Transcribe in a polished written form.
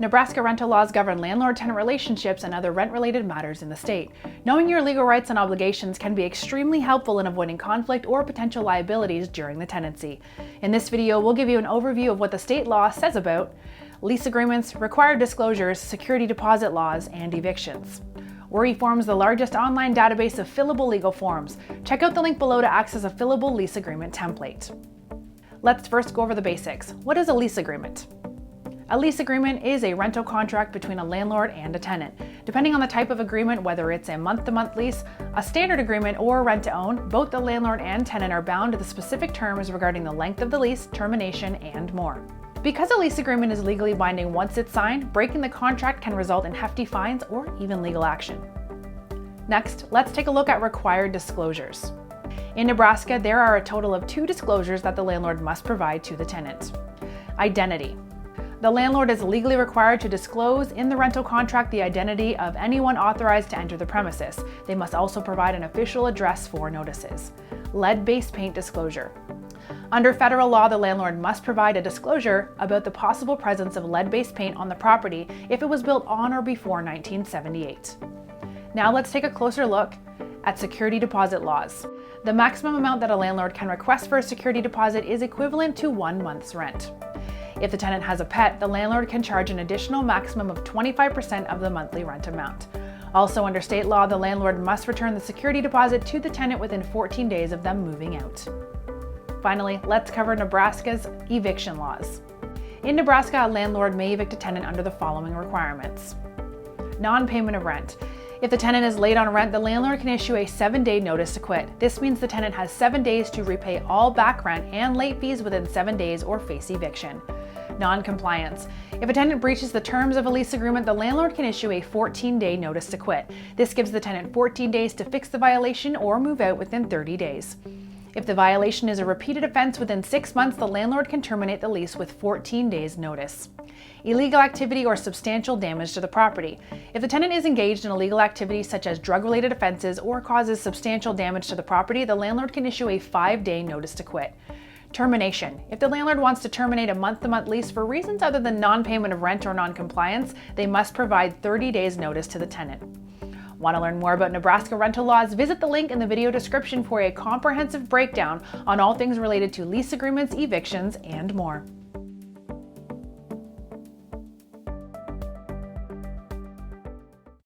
Nebraska rental laws govern landlord-tenant relationships and other rent-related matters in the state. Knowing your legal rights and obligations can be extremely helpful in avoiding conflict or potential liabilities during the tenancy. In this video, we'll give you an overview of what the state law says about lease agreements, required disclosures, security deposit laws, and evictions. Worry forms the largest online database of fillable legal forms. Check out the link below to access a fillable lease agreement template. Let's first go over the basics. What is a lease agreement? A lease agreement is a rental contract between a landlord and a tenant. Depending on the type of agreement, whether it's a month-to-month lease, a standard agreement, or rent-to-own, both the landlord and tenant are bound to the specific terms regarding the length of the lease, termination, and more. Because a lease agreement is legally binding once it's signed, breaking the contract can result in hefty fines or even legal action. Next, let's take a look at required disclosures. In Nebraska, there are a total of 2 disclosures that the landlord must provide to the tenant. Identity. The landlord is legally required to disclose in the rental contract the identity of anyone authorized to enter the premises. They must also provide an official address for notices. Lead-based paint disclosure. Under federal law, the landlord must provide a disclosure about the possible presence of lead-based paint on the property if it was built on or before 1978. Now let's take a closer look at security deposit laws. The maximum amount that a landlord can request for a security deposit is equivalent to 1 month's rent. If the tenant has a pet, the landlord can charge an additional maximum of 25% of the monthly rent amount. Also under state law, the landlord must return the security deposit to the tenant within 14 days of them moving out. Finally, let's cover Nebraska's eviction laws. In Nebraska, a landlord may evict a tenant under the following requirements. Non-payment of rent. If the tenant is late on rent, the landlord can issue a 7-day notice to quit. This means the tenant has 7 days to repay all back rent and late fees within 7 days or face eviction. Non-compliance. If a tenant breaches the terms of a lease agreement, the landlord can issue a 14-day notice to quit. This gives the tenant 14 days to fix the violation or move out within 30 days. If the violation is a repeated offense within 6 months, the landlord can terminate the lease with 14 days notice. Illegal activity or substantial damage to the property. If the tenant is engaged in illegal activity such as drug-related offenses or causes substantial damage to the property, the landlord can issue a 5-day notice to quit. Termination. If the landlord wants to terminate a month-to-month lease for reasons other than non-payment of rent or non-compliance, they must provide 30 days notice to the tenant. Want to learn more about Nebraska rental laws? Visit the link in the video description for a comprehensive breakdown on all things related to lease agreements, evictions, and more.